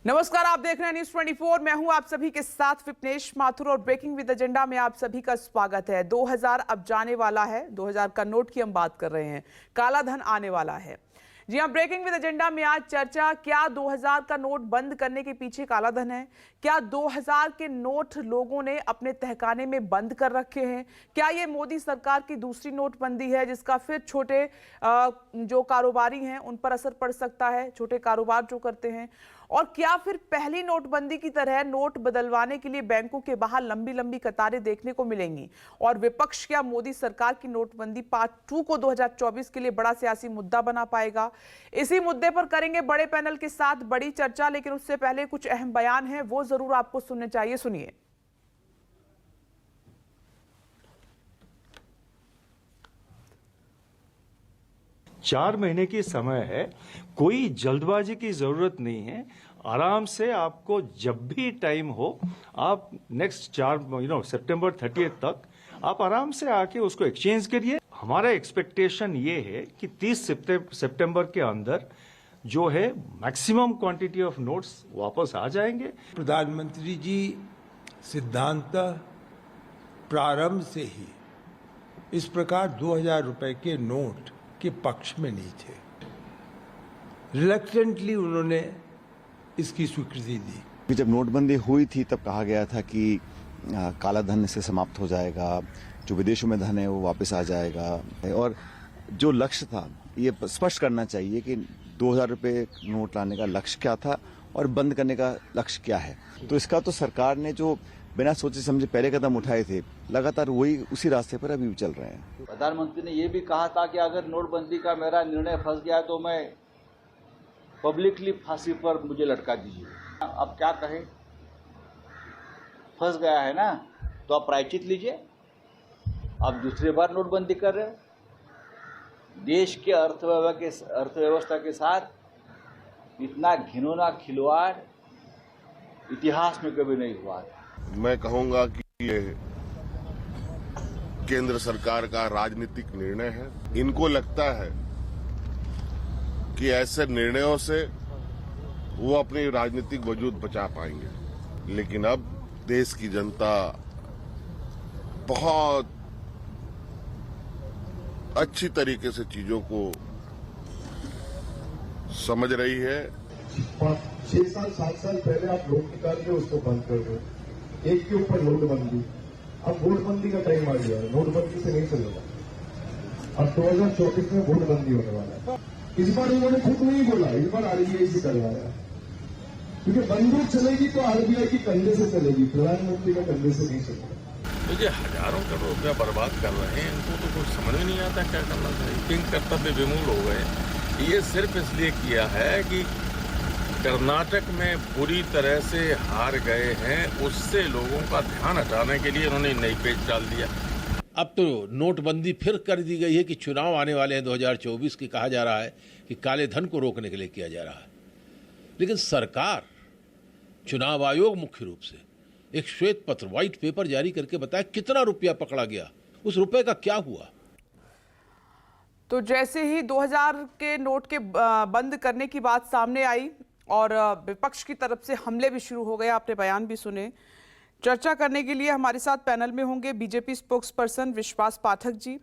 नमस्कार, आप देख रहे हैं न्यूज 24। मैं हूं आप सभी के साथ विपनेश माथुर और ब्रेकिंग विद एजेंडा में आप सभी का स्वागत है। 2000 अब जाने वाला है। 2000 का नोट की हम बात कर रहे हैं। काला धन आने वाला है। जी हां, ब्रेकिंग विद एजेंडा में आज चर्चा, क्या 2000 का नोट बंद करने के पीछे काला धन है? क्या 2000 के नोट लोगों ने अपने तहखाने में बंद कर रखे हैं? क्या ये मोदी सरकार की दूसरी नोटबंदी है जिसका फिर छोटे जो कारोबारी हैं उन पर असर पड़ सकता है, छोटे कारोबार जो करते हैं? और क्या फिर पहली नोटबंदी की तरह नोट बदलवाने के लिए बैंकों के बाहर लंबी लंबी कतारें देखने को मिलेंगी? और विपक्ष क्या मोदी सरकार की नोटबंदी पार्ट 2 को 2024 के लिए बड़ा सियासी मुद्दा बना पाएगा? इसी मुद्दे पर करेंगे बड़े पैनल के साथ बड़ी चर्चा, लेकिन उससे पहले कुछ अहम बयान हैं, वो जरूर आपको सुनने चाहिए। सुनिए। चार महीने की समय है, कोई जल्दबाजी की जरूरत नहीं है। आराम से आपको जब भी टाइम हो, आप नेक्स्ट सितंबर 30 तक आप आराम से आके उसको एक्सचेंज करिए। हमारा एक्सपेक्टेशन ये है कि 30 सितंबर के अंदर जो है मैक्सिमम क्वांटिटी ऑफ नोट्स वापस आ जाएंगे। प्रधानमंत्री जी सिद्धांत प्रारंभ से ही इस प्रकार 2000 रुपए के नोट के पक्ष में नहीं थे। रिलक्टेंटली उन्होंने इसकी स्वीकृति दी। जब नोटबंदी हुई थी तब कहा गया था कि काला धन से समाप्त हो जाएगा, जो विदेशों में धन है वो वापस आ जाएगा। और जो लक्ष्य था, ये स्पष्ट करना चाहिए कि 2000 रुपए नोट लाने का लक्ष्य क्या था और बंद करने का लक्ष्य क्या है। तो इसका तो सरकार ने जो बिना सोचे समझे पहले कदम उठाए थे, लगातार वही उसी रास्ते पर अभी चल रहे हैं। प्रधानमंत्री ने ये भी कहा था कि अगर नोटबंदी का मेरा निर्णय फंस गया तो मैं पब्लिकली फांसी पर मुझे लटका दीजिए। अब क्या कहें, फंस गया है ना, तो आप प्रायश्चित लीजिए। आप दूसरी बार नोटबंदी कर रहे हो। देश के अर्थव्यवस्था के साथ इतना घिनौना खिलवाड़ इतिहास में कभी नहीं हुआ था। मैं कहूंगा कि ये केंद्र सरकार का राजनीतिक निर्णय है। इनको लगता है कि ऐसे निर्णयों से वो अपनी राजनीतिक वजूद बचा पाएंगे, लेकिन अब देश की जनता बहुत अच्छी तरीके से चीजों को समझ रही है। 6 साल 7 साल पहले आप नोट निकाल के उसको बंद कर दो, एक के ऊपर नोटबंदी। अब नोटबंदी का टाइम आ गया है, नोटबंदी से नहीं चलेगा। अब 2024 में नोटबंदी होने वाला है। इस बार उन्होंने खुद नहीं बोला, इस बार आरबीआई से करवाया, क्योंकि बंदूक चलेगी तो आरबीआई की कंधे से चलेगी, प्रधानमंत्री का कंधे से नहीं चलेगा। तो ये हजारों करोड़ रुपया बर्बाद कर रहे हैं, इनको तो कुछ समझ में नहीं आता क्या करना चाहिए। किंग कर्तव्य विमूढ़ हो गए। ये सिर्फ इसलिए किया है कि कर्नाटक में पूरी तरह से हार गए हैं, उससे लोगों का ध्यान हटाने के लिए उन्होंने नई पेच डाल दिया। अब तो नोटबंदी फिर कर दी गई है कि चुनाव आने वाले हैं 2024 की, कहा जा रहा है कि काले धन को रोकने के लिए किया जा रहा है। लेकिन सरकार, चुनाव आयोग मुख्य रूप से एक श्वेत पत्र, व्हाइट पेपर जारी करके बताया कितना रुपया पकड़ा गया, उस रुपए का क्या हुआ। तो जैसे ही 2000 के नोट के बंद करने की बात सामने आई और विपक्ष की तरफ से हमले भी शुरू हो गए, आपने बयान भी सुने। चर्चा करने के लिए हमारे साथ पैनल में होंगे बीजेपी स्पोक्स पर्सन विश्वास पाठक जी,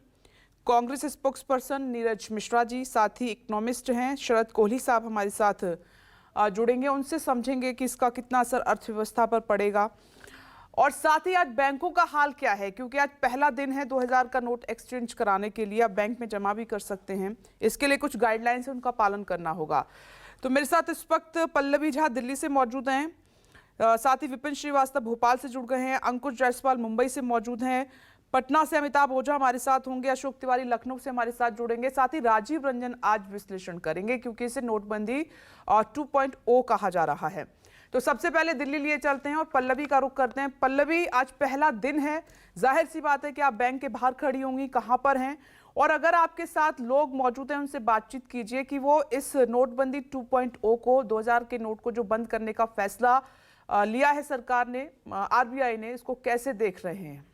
कांग्रेस स्पोक्स पर्सन नीरज मिश्रा जी, साथ ही इकोनॉमिस्ट हैं शरद कोहली साहब हमारे साथ जुड़ेंगे। उनसे समझेंगे कि इसका कितना असर अर्थव्यवस्था पर पड़ेगा और साथ ही आज बैंकों का हाल क्या है, क्योंकि आज पहला दिन है 2000 का नोट एक्सचेंज कराने के लिए। आप बैंक में जमा भी कर सकते हैं, इसके लिए कुछ गाइडलाइंस है, उनका पालन करना होगा। तो मेरे साथ इस वक्त पल्लवी झा दिल्ली से मौजूद हैं, साथ ही विपिन श्रीवास्तव भोपाल से जुड़ गए हैं, अंकुश जायसवाल मुंबई से मौजूद हैं, पटना से अमिताभ ओझा हमारे साथ होंगे, अशोक तिवारी लखनऊ से हमारे साथ जुड़ेंगे, साथ ही राजीव रंजन आज विश्लेषण करेंगे क्योंकि इसे नोटबंदी 2.0 कहा जा रहा है। तो सबसे पहले दिल्ली लिए चलते हैं और पल्लवी का रुख करते हैं। पल्लवी, आज पहला दिन है, जाहिर सी बात है कि आप बैंक के बाहर खड़ी होंगी, कहां पर हैं? और अगर आपके साथ लोग मौजूद हैं उनसे बातचीत कीजिए कि वो इस नोटबंदी 2.0 को, 2000 के नोट को जो बंद करने का फैसला लिया है सरकार ने, आरबीआई ने, इसको कैसे देख रहे हैं?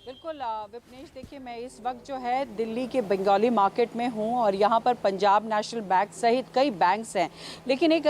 बिल्कुल विपनेश, देखिए मैं इस वक्त जो है दिल्ली के बंगाली मार्केट में हूँ और यहाँ पर पंजाब नेशनल बैंक सहित कई बैंक्स हैं। लेकिन एक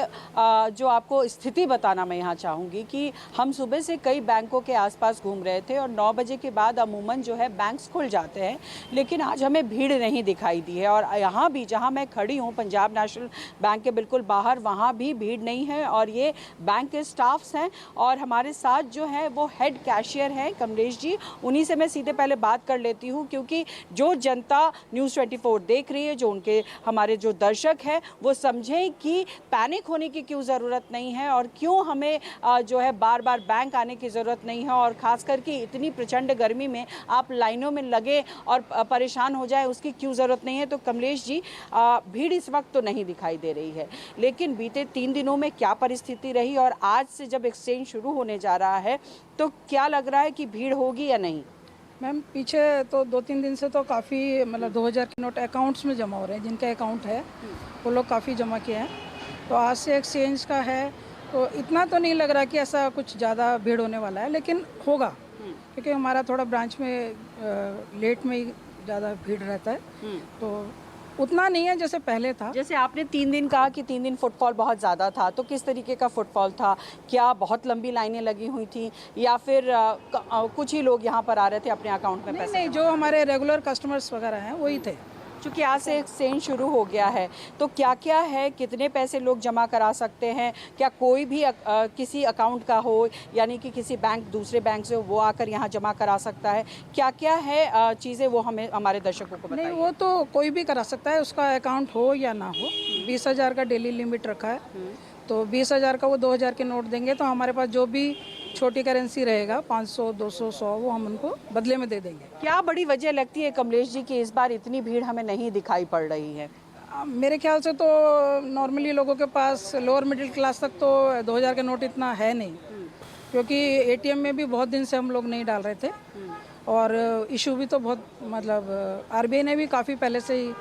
जो आपको स्थिति बताना मैं यहाँ चाहूँगी कि हम सुबह से कई बैंकों के आसपास घूम रहे थे और 9 बजे के बाद अमूमन जो है बैंक्स खुल जाते हैं, लेकिन आज हमें भीड़ नहीं दिखाई दी है। और यहाँ भी जहाँ मैं खड़ी हूँ पंजाब नेशनल बैंक के बिल्कुल बाहर, वहाँ भी भीड़ नहीं है और ये बैंक के स्टाफ्स हैं और हमारे साथ जो है वो हेड कैशियर हैं कमलेश जी। उन्हीं से सीधे पहले बात कर लेती हूं, क्योंकि जो जनता न्यूज़ 24 देख रही है, जो उनके हमारे जो दर्शक हैं, वो समझें कि पैनिक होने की क्यों ज़रूरत नहीं है और क्यों हमें जो है बार बार बैंक आने की ज़रूरत नहीं है और ख़ास करके इतनी प्रचंड गर्मी में आप लाइनों में लगे और परेशान हो जाए उसकी क्यों ज़रूरत नहीं है। तो कमलेश जी, भीड़ इस वक्त तो नहीं दिखाई दे रही है, लेकिन बीते 3 दिनों में क्या परिस्थिति रही और आज से जब एक्सचेंज शुरू होने जा रहा है तो क्या लग रहा है कि भीड़ होगी या नहीं? मैम, पीछे तो 2-3 दिन से तो काफ़ी मतलब 2000 के नोट अकाउंट्स में जमा हो रहे हैं। जिनके अकाउंट है वो लोग काफ़ी जमा किए हैं। तो आज से एक्सचेंज का है तो इतना तो नहीं लग रहा कि ऐसा कुछ ज़्यादा भीड़ होने वाला है, लेकिन होगा क्योंकि हमारा थोड़ा ब्रांच में लेट में ही ज़्यादा भीड़ रहता है, तो उतना नहीं है जैसे पहले था। जैसे आपने 3 दिन कहा कि 3 दिन फुटफॉल बहुत ज़्यादा था, तो किस तरीके का फुटफॉल था? क्या बहुत लंबी लाइनें लगी हुई थी या फिर कुछ ही लोग यहाँ पर आ रहे थे अपने अकाउंट में पैसे? नहीं, जो हमारे रेगुलर कस्टमर्स वगैरह हैं वही थे। चूँकि आज से एक्सचेंज शुरू हो गया है तो क्या क्या है, कितने पैसे लोग जमा करा सकते हैं? क्या कोई भी किसी अकाउंट का हो, यानी कि किसी बैंक दूसरे बैंक से वो आकर यहाँ जमा करा सकता है? क्या क्या है चीज़ें, वो हमें हमारे दर्शकों को बताइए। नहीं, वो तो कोई भी करा सकता है, उसका अकाउंट हो या ना हो। 20,000 का डेली लिमिट रखा है, तो 20,000 का वो 2,000 के नोट देंगे तो हमारे पास जो भी छोटी करेंसी रहेगा 500, 200, 100 वो हम उनको बदले में दे देंगे। क्या बड़ी वजह लगती है कमलेश जी कि इस बार इतनी भीड़ हमें नहीं दिखाई पड़ रही है? मेरे ख्याल से तो नॉर्मली लोगों के पास लोअर मिडिल क्लास तक तो 2,000 के नोट इतना है नहीं, क्योंकि एटीएम में भी बहुत दिन से हम लोग नहीं डाल रहे थे और इशू भी तो बहुत मतलब आरबीआई ने भी काफ़ी पहले से ही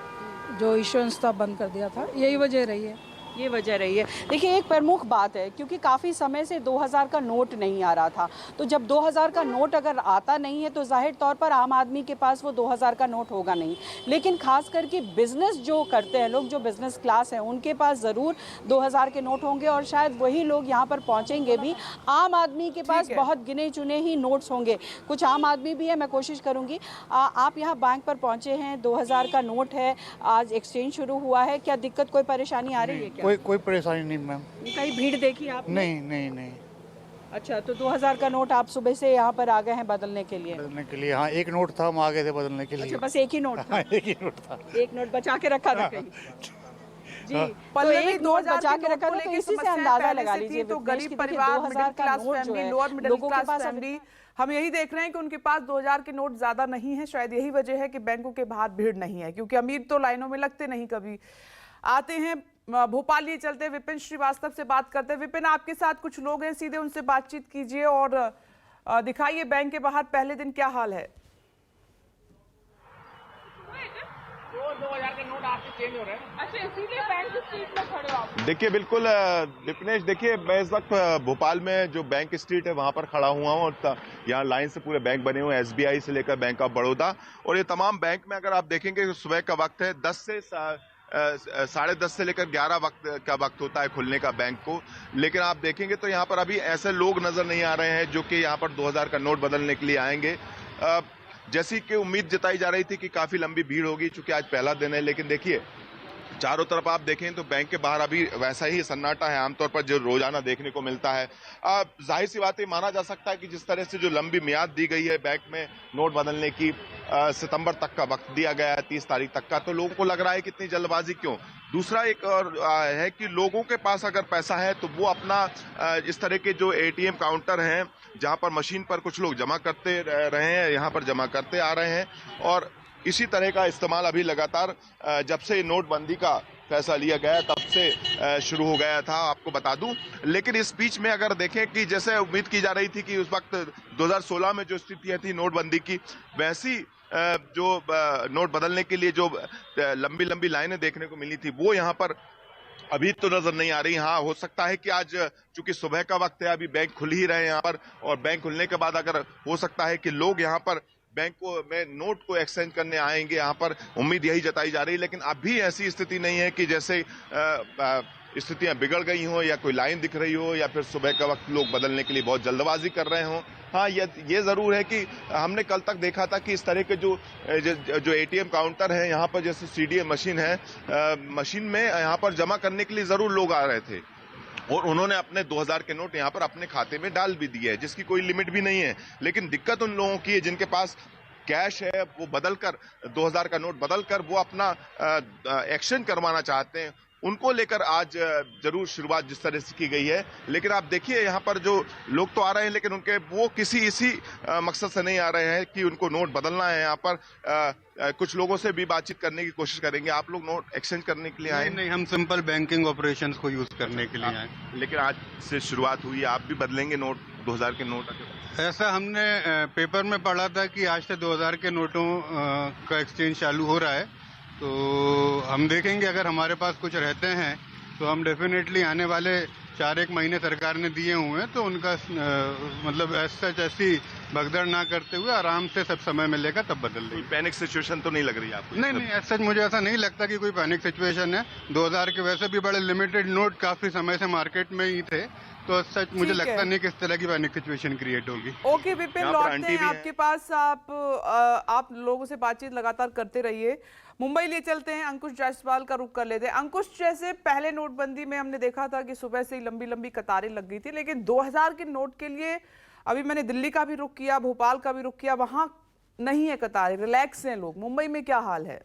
जो इशुएंस था बंद कर दिया था। यही वजह रही है। ये वजह रही है। देखिए, एक प्रमुख बात है, क्योंकि काफ़ी समय से 2000 का नोट नहीं आ रहा था, तो जब 2000 का नोट अगर आता नहीं है तो जाहिर तौर पर आम आदमी के पास वो 2000 का नोट होगा नहीं। लेकिन खास करके बिजनेस जो करते हैं लोग, जो बिजनेस क्लास है, उनके पास ज़रूर 2000 के नोट होंगे और शायद वही लोग यहाँ पर पहुँचेंगे भी। आम आदमी के पास बहुत गिने चुने ही नोट्स होंगे। कुछ आम आदमी भी है, मैं कोशिश करूँगी। आप यहाँ बैंक पर पहुँचे हैं, 2000 का नोट है, आज एक्सचेंज शुरू हुआ है, क्या दिक्कत, कोई परेशानी आ रही है क्या? कोई परेशानी नहीं मैम। कहीं भीड़ देखी आपने? नहीं। अच्छा, तो 2000 का नोट आप सुबह से यहाँ पर आ गए हैं बदलने के लिए? हाँ, एक नोट था, हम आ गए थे बदलने के लिए। अच्छा, बस एक ही नोट था? एक ही नोट था। एक नोट बचा के रखा था कहीं? जी, तो एक नोट बचा के रखा था, तो इसी से अंदाजा लगा लीजिए तो गरीब परिवार, middle class family, lower middle class family, हम यही देख रहे हैं कि उनके पास 2000 के नोट ज्यादा नहीं है। शायद यही वजह है कि बैंकों के बाहर भीड़ नहीं है, क्योंकि अमीर तो लाइनों में लगते नहीं कभी। आते हैं भोपाल, ये चलते विपिन श्रीवास्तव से बात करते हैं। विपिन, आपके साथ कुछ लोग हैं, सीधे उनसे बातचीत कीजिए और दिखाइए बैंक के बाहर पहले दिन क्या हाल है। 2000 के नोट आपके चेंज हो रहे हैं। अच्छा, इसीलिए बैंक की स्ट्रीट में खड़े हो आप? देखिए, बिल्कुल विपनेश, देखिए मैं इस वक्त भोपाल में जो बैंक स्ट्रीट है वहां पर खड़ा हुआ हूं और यहाँ लाइन से पूरे बैंक बने हुए हैं, एसबीआई से लेकर बैंक ऑफ बड़ौदा, और ये तमाम बैंक में अगर आप देखेंगे सुबह का वक्त है 10 से 10:30 से लेकर 11 का वक्त होता है खुलने का बैंक को। लेकिन आप देखेंगे तो यहाँ पर अभी ऐसे लोग नजर नहीं आ रहे हैं जो कि यहाँ पर 2000 का नोट बदलने के लिए आएंगे। जैसी कि उम्मीद जताई जा रही थी कि काफी लंबी भीड़ होगी, चूंकि आज पहला दिन है, लेकिन देखिए चारों तरफ आप देखें तो बैंक के बाहर अभी वैसा ही सन्नाटा है आमतौर पर जो रोजाना देखने को मिलता है। जाहिर सी बात है, माना जा सकता है कि जिस तरह से जो लंबी मियाद दी गई है बैंक में नोट बदलने की, सितंबर तक का वक्त दिया गया है, 30 तारीख तक का, तो लोगों को लग रहा है कि इतनी जल्दबाजी क्यों। दूसरा एक और है कि लोगों के पास अगर पैसा है तो वो अपना इस तरह के जो एटीएम काउंटर हैं जहां पर मशीन पर कुछ लोग जमा करते रहे हैं, यहाँ पर जमा करते आ रहे हैं, और इसी तरह का इस्तेमाल अभी लगातार जब से नोटबंदी का फैसला लिया गया तब से शुरू हो गया था, आपको बता दूं। लेकिन इस बीच में अगर देखें कि जैसे उम्मीद की जा रही थी कि उस वक्त 2016 में जो स्थितियां थी नोटबंदी की, वैसी जो नोट बदलने के लिए जो लंबी लंबी लाइनें देखने को मिली थी वो यहाँ पर अभी तो नजर नहीं आ रही। हाँ, हो सकता है कि आज चूंकि सुबह का वक्त है, अभी बैंक खुल ही रहे हैं यहाँ पर, और बैंक खुलने के बाद अगर हो सकता है कि लोग यहाँ पर बैंकों में नोट को एक्सचेंज करने आएंगे, यहाँ पर उम्मीद यही जताई जा रही है। लेकिन अभी ऐसी स्थिति नहीं है कि जैसे स्थितियां बिगड़ गई हों या कोई लाइन दिख रही हो या फिर सुबह का वक्त लोग बदलने के लिए बहुत जल्दबाजी कर रहे हों। हाँ, ये जरूर है कि हमने कल तक देखा था कि इस तरह के जो एटीएम काउंटर है यहाँ पर, जैसे सीडीएम मशीन है, मशीन में यहाँ पर जमा करने के लिए जरूर लोग आ रहे थे और उन्होंने अपने 2000 के नोट यहाँ पर अपने खाते में डाल भी दिए है, जिसकी कोई लिमिट भी नहीं है। लेकिन दिक्कत उन लोगों की है जिनके पास कैश है, वो बदलकर 2000 का नोट बदलकर वो अपना एक्सचेंज करवाना चाहते हैं। उनको लेकर आज जरूर शुरुआत जिस तरह से की गई है, लेकिन आप देखिए यहाँ पर जो लोग तो आ रहे हैं लेकिन उनके वो इसी मकसद से नहीं आ रहे हैं कि उनको नोट बदलना है। यहाँ पर कुछ लोगों से भी बातचीत करने की कोशिश करेंगे। आप लोग नोट एक्सचेंज करने के लिए आए? नहीं, हम सिंपल बैंकिंग ऑपरेशंस को यूज करने के लिए आए। लेकिन आज से शुरुआत हुई, आप भी बदलेंगे नोट, 2000 के नोट? ऐसा हमने पेपर में पढ़ा था कि आज से 2000 के नोटों का एक्सचेंज चालू हो रहा है, तो हम देखेंगे अगर हमारे पास कुछ रहते हैं तो हम डेफिनेटली आने वाले 4-1 महीने सरकार ने दिए हुए हैं तो उनका मतलब ऐसी भगदड़ ना करते हुए आराम से सब समय में लेकर तब बदल देंगे। पैनिक सिचुएशन तो नहीं लग रही आपको? नहीं, ऐसा मुझे ऐसा नहीं लगता कि कोई पैनिक सिचुएशन है। 2000 के वैसे भी बड़े लिमिटेड नोट काफी समय से मार्केट में ही थे, तो सच मुझे लगता नहीं कि इस तरह की पैनिक सिचुएशन क्रिएट होगी। ओके विपिन, लौटते हैं आपके पास। आप लोगों से बातचीत लगातार करते रहिए। मुंबई लिए चलते हैं, अंकुश जायसवाल का रुख कर लेते हैं। अंकुश, जैसे पहले नोटबंदी में हमने देखा था कि सुबह से ही लंबी लंबी कतारें लग गई थी, लेकिन 2000 के नोट के लिए अभी मैंने दिल्ली का भी रुख किया, भोपाल का भी रुख किया, वहां नहीं है कतारें, रिलैक्स हैं लोग। मुंबई में क्या हाल है?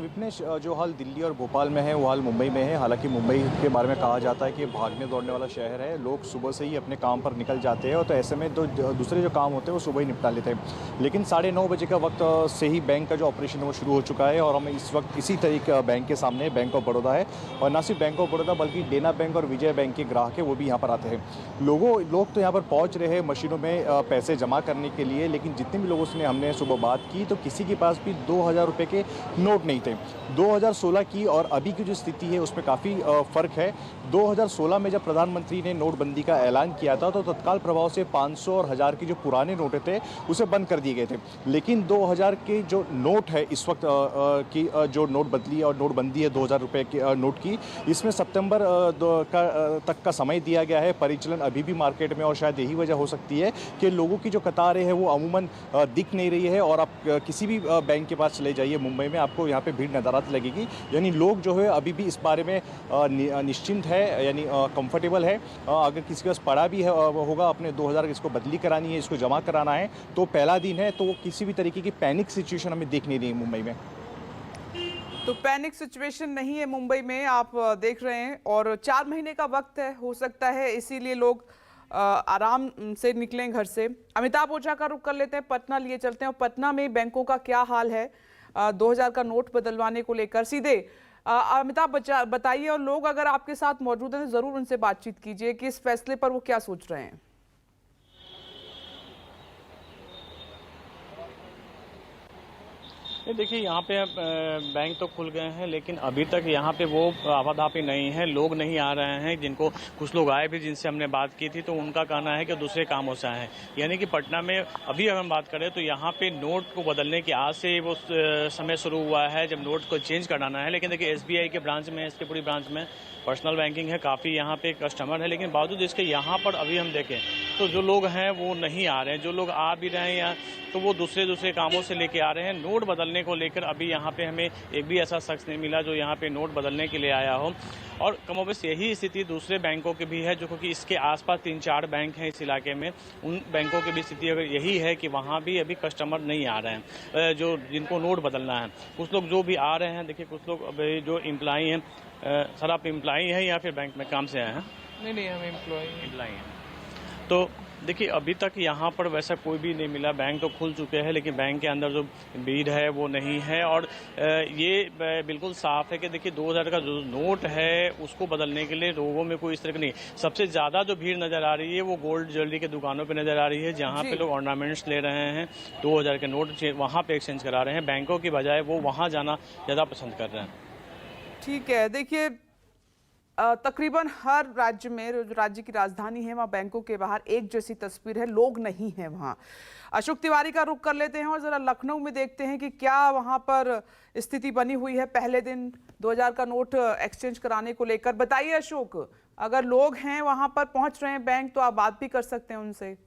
विपनेश, जो हाल दिल्ली और भोपाल में है वो हाल मुंबई में है। हालांकि मुंबई के बारे में कहा जाता है कि भागने दौड़ने वाला शहर है, लोग सुबह से ही अपने काम पर निकल जाते हैं और तो ऐसे में तो दूसरे जो काम होते हैं वो सुबह ही निपटा लेते हैं। लेकिन 9:30 बजे का वक्त से ही बैंक का जो ऑपरेशन है वो शुरू हो चुका है और हम इस वक्त इसी तरीके बैंक के सामने बैंक ऑफ बड़ौदा है और न सिर्फ बैंक ऑफ बड़ौदा बल्कि देना बैंक और विजय बैंक के ग्राहक है वो भी यहाँ पर आते हैं। लोग तो यहाँ पर पहुँच रहे हैं मशीनों में पैसे जमा करने के लिए, लेकिन जितने भी लोगों से हमने सुबह बात की तो किसी के पास भी 2000 रुपये के नोट नहीं थे। 2016 की और अभी की जो स्थिति है उसमें काफ़ी फ़र्क है। 2016 में जब प्रधानमंत्री ने नोटबंदी का ऐलान किया था तो तत्काल प्रभाव से 500 और 1000 के जो पुराने नोट थे उसे बंद कर दिए गए थे। लेकिन 2000 के जो नोट है इस वक्त की जो नोट बदली और नोटबंदी है 2000 रुपये के नोट की, इसमें सितंबर तक का समय दिया गया है। परिचालन अभी भी मार्केट में और शायद यही वजह हो सकती है कि लोगों की जो कतारें हैं वो अमूमन दिख नहीं रही है। और आप किसी भी बैंक के पास चले जाइए मुंबई में, आपको यहाँ पे भीड़ नज़र लगेगी। यानी लोग जो है अभी भी इस बारे में निश्चिंत है, यानी कंफर्टेबल है। अगर किसी के पास पड़ा भी है होगा अपने 2000 इसको बदली करानी है, इसको जमा कराना है, तो पहला दिन है, तो किसी भी तरीके की पैनिक सिचुएशन हमें देख नहीं रही है मुंबई में। तो पैनिक सिचुएशन नहीं है मुंबई में, आप देख रहे हैं। और 4 महीने का वक्त है, हो सकता है इसीलिए लोग आराम से निकलें घर से। अमिताभ ओझा का रुख कर लेते हैं, पटना लिए चलते हैं और पटना में बैंकों का क्या हाल है 2000 का नोट बदलवाने को लेकर। सीधे अमिताभ बताइए, और लोग अगर आपके साथ मौजूद हैं तो जरूर उनसे बातचीत कीजिए कि इस फैसले पर वो क्या सोच रहे हैं। देखिए, यहाँ पे बैंक तो खुल गए हैं लेकिन अभी तक यहाँ पे वो आवाधापी नहीं है, लोग नहीं आ रहे हैं। जिनको कुछ लोग आए भी जिनसे हमने बात की थी तो उनका कहना है कि दूसरे कामों से आए हैं। यानी कि पटना में अभी अगर हम बात करें तो यहाँ पे नोट को बदलने की आज से वो समय शुरू हुआ है जब नोट को चेंज कराना है। लेकिन देखिए SBI के ब्रांच में, इसके पूरी ब्रांच में पर्सनल बैंकिंग है, काफ़ी यहाँ पे कस्टमर है, लेकिन बावजूद इसके यहाँ पर अभी हम देखें तो जो लोग हैं वो नहीं आ रहे हैं। जो लोग आ भी रहे हैं यहाँ तो वो दूसरे कामों से लेके आ रहे हैं। नोट बदलने को लेकर अभी यहाँ पे हमें एक भी ऐसा शख्स नहीं मिला जो यहाँ पे नोट बदलने के लिए आया हो। और कमोबेश यही स्थिति दूसरे बैंकों की भी है, जो क्योंकि इसके आसपास 3-4 बैंक हैं इस इलाके में, उन बैंकों की भी स्थिति अगर यही है कि वहाँ भी अभी कस्टमर नहीं आ रहे हैं जो जिनको नोट बदलना है। कुछ लोग जो भी आ रहे हैं, देखिए कुछ लोग अभी जो एम्प्लॉई हैं, सर आप एम्प्लॉई हैं या फिर बैंक में काम से आए हैं? नहीं, हम एम्प्लॉई हैं। तो देखिए अभी तक यहाँ पर वैसा कोई भी नहीं मिला। बैंक तो खुल चुके हैं लेकिन बैंक के अंदर जो भीड़ है वो नहीं है। और ये बिल्कुल साफ है कि देखिए 2000 का जो नोट है उसको बदलने के लिए लोगों में कोई इस तरह की नहीं। सबसे ज़्यादा जो भीड़ नज़र आ रही है वो गोल्ड ज्वेलरी के दुकानों पर नज़र आ रही है, जहाँ पे लोग ऑर्नामेंट्स ले रहे हैं, 2000 के नोट वहाँ पे एक्सचेंज करा रहे हैं। बैंकों की बजाय वो वहाँ जाना ज़्यादा पसंद कर रहे हैं। ठीक है, देखिए तकरीबन हर राज्य में, जो राज्य की राजधानी है, वहाँ बैंकों के बाहर एक जैसी तस्वीर है, लोग नहीं है वहाँ। अशोक तिवारी का रुख कर लेते हैं और जरा लखनऊ में देखते हैं कि क्या वहाँ पर स्थिति बनी हुई है पहले दिन 2000 का नोट एक्सचेंज कराने को लेकर। बताइए अशोक, अगर लोग हैं वहाँ पर, पहुँच रहे हैं बैंक, तो आप बात भी कर सकते हैं उनसे।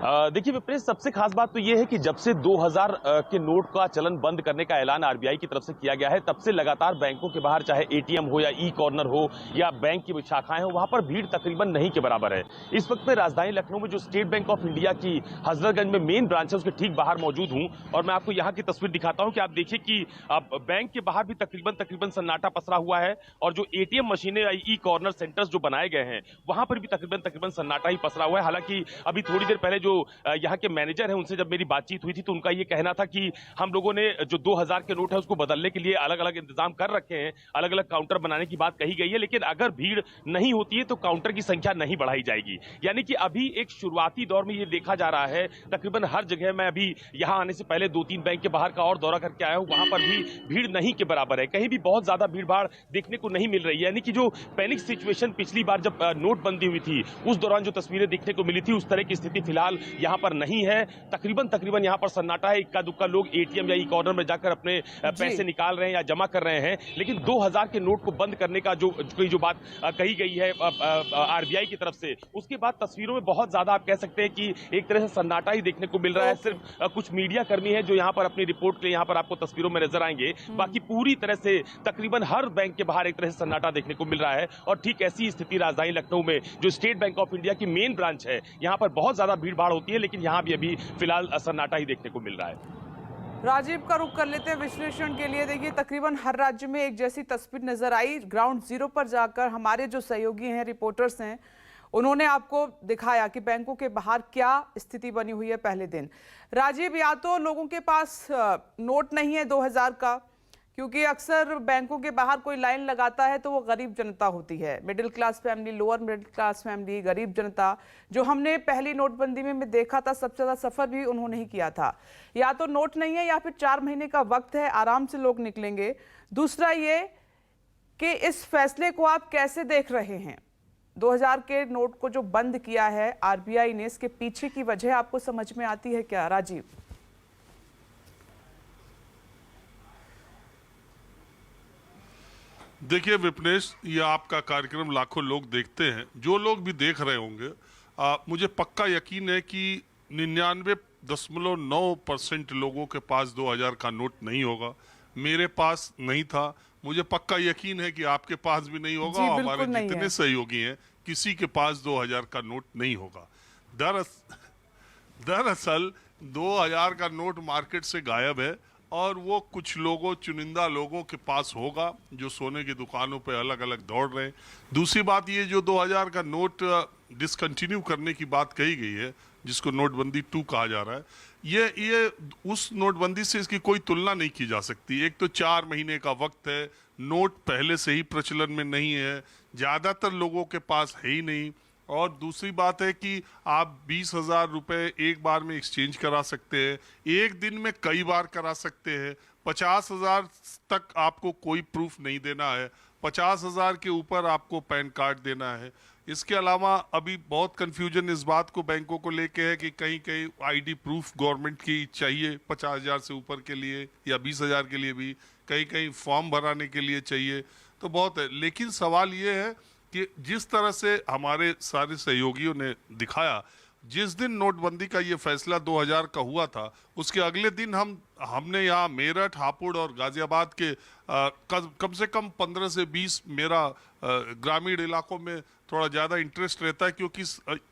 देखिए विपरीत, सबसे खास बात तो ये है कि जब से 2000 के नोट का चलन बंद करने का ऐलान आरबीआई की तरफ से किया गया है, तब से लगातार बैंकों के बाहर, चाहे एटीएम हो या ई कॉर्नर हो या बैंक की शाखाएं हो, वहां पर भीड़ तकरीबन नहीं के बराबर है। इस वक्त मैं राजधानी लखनऊ में जो स्टेट बैंक ऑफ इंडिया की हजरतगंज में मेन ब्रांच है, उसके ठीक बाहर मौजूद हूं और मैं आपको यहाँ की तस्वीर दिखाता हूं कि आप देखिए कि बैंक के बाहर भी तकरीबन सन्नाटा पसरा हुआ है और जो एटीएम मशीनें या ई कॉर्नर सेंटर्स जो बनाए गए हैं, वहां पर भी तकरीबन सन्नाटा ही पसरा हुआ है। हालांकि अभी थोड़ी देर पहले जो यहाँ के मैनेजर हैं, उनसे जब मेरी बातचीत हुई थी तो उनका ये कहना था कि हम लोगों ने जो 2000 के नोट है उसको बदलने के लिए अलग अलग इंतजाम कर रखे हैं, अलग अलग काउंटर बनाने की बात कही गई है, लेकिन अगर भीड़ नहीं होती है तो काउंटर की संख्या नहीं बढ़ाई जाएगी। यानी कि अभी एक शुरुआती दौर में ये देखा जा रहा है, तकरीबन हर जगह, मैं अभी यहाँ आने से पहले 2-3 बैंक के बाहर का और दौरा करके आया हूँ, वहां पर भी भीड़ नहीं के बराबर है, कहीं भी बहुत ज्यादा भीड़ भाड़ देखने को नहीं मिल रही है। यानी कि जो पैनिक सिचुएशन पिछली बार जब नोटबंदी हुई थी उस दौरान जो तस्वीरें देखने को मिली थी, उस तरह की स्थिति फिलहाल यहाँ पर नहीं है। तकरीबन यहाँ पर सन्नाटा है, इक्का दुक्का लोग एटीएम या ई कॉर्नर में जाकर अपने पैसे निकाल रहे हैं या जमा कर रहे हैं, लेकिन 2000 के नोट को बंद करने का जो बात कही गई है आरबीआई की तरफ से, उसके बाद तस्वीरों में बहुत ज्यादा आप कह सकते हैं कि एक तरह से सन्नाटा ही देखने को मिल रहा है। सिर्फ कुछ मीडिया कर्मी है जो यहाँ पर अपनी रिपोर्ट के लिए यहाँ पर आपको तस्वीरों में नजर आएंगे, बाकी पूरी तरह से तकरीबन हर बैंक के बाहर एक तरह से सन्नाटा देखने को मिल रहा है। और ठीक ऐसी स्थिति राजधानी लखनऊ में जो स्टेट बैंक ऑफ इंडिया की मेन ब्रांच है, यहाँ पर बहुत ज्यादा भीड़ भाड़ होती है, लेकिन यहाँ भी अभी फिलहाल सन्नाटा ही देखने को मिल रहा है। राजीव का रुख कर लेते हैं विश्लेषण के लिए। देखिए, तकरीबन हर राज्य में एक जैसी तस्वीर नजर आई। ग्राउंड जीरो पर जाकर हमारे जो सहयोगी हैं, रिपोर्टर्स हैं, उन्होंने आपको दिखाया कि बैंकों के बाहर क्या स्थिति बनी हुई है पहले दिन। राजीव, या तो लोगों के पास नोट नहीं है 2000 का, क्योंकि अक्सर बैंकों के बाहर कोई लाइन लगाता है तो वो गरीब जनता होती है, middle class family, lower middle class family, गरीब जनता, जो हमने पहली नोटबंदी में देखा था, सबसे ज़्यादा सफ़र भी उन्होंने ही किया था। या तो नोट नहीं है या फिर 4 महीने का वक्त है, आराम से लोग निकलेंगे। दूसरा ये कि इस फैसले को आप कैसे देख रहे हैं? 2000 के नोट को जो बंद किया है आरबीआई ने, इसके पीछे की वजह आपको समझ में आती है क्या, राजीव? देखिए विपनेश, ये आपका कार्यक्रम लाखों लोग देखते हैं, जो लोग भी देख रहे होंगे, मुझे पक्का यकीन है कि 99.9% लोगों के पास 2000 का नोट नहीं होगा। मेरे पास नहीं था, मुझे पक्का यकीन है कि आपके पास भी नहीं होगा, और हमारे जितने सहयोगी हैं किसी के पास 2000 का नोट नहीं होगा। दरअसल 2000 का नोट मार्केट से गायब है और वो कुछ लोगों, चुनिंदा लोगों के पास होगा जो सोने की दुकानों पे अलग अलग दौड़ रहे हैं। दूसरी बात ये, जो 2000 का नोट डिसकंटिन्यू करने की बात कही गई है, जिसको नोटबंदी 2 कहा जा रहा है, ये उस नोटबंदी से इसकी कोई तुलना नहीं की जा सकती। एक तो 4 महीने का वक्त है, नोट पहले से ही प्रचलन में नहीं है, ज़्यादातर लोगों के पास है ही नहीं, और दूसरी बात है कि आप 20,000 रुपये एक बार में एक्सचेंज करा सकते हैं, एक दिन में कई बार करा सकते हैं। 50,000 तक आपको कोई प्रूफ नहीं देना है, 50,000 के ऊपर आपको पैन कार्ड देना है। इसके अलावा अभी बहुत कन्फ्यूजन इस बात को बैंकों को लेके है कि कहीं कहीं आईडी प्रूफ गवर्नमेंट की चाहिए 50,000 से ऊपर के लिए, या 20,000 के लिए भी, कहीं कहीं फॉर्म भराने के लिए चाहिए, तो बहुत है। लेकिन सवाल ये है कि जिस तरह से हमारे सारे सहयोगियों ने दिखाया, जिस दिन नोटबंदी का ये फैसला 2000 का हुआ था, उसके अगले दिन हमने यहाँ मेरठ, हापुड़ और गाजियाबाद के कम से कम 15 से 20, मेरा ग्रामीण इलाकों में थोड़ा ज़्यादा इंटरेस्ट रहता है, क्योंकि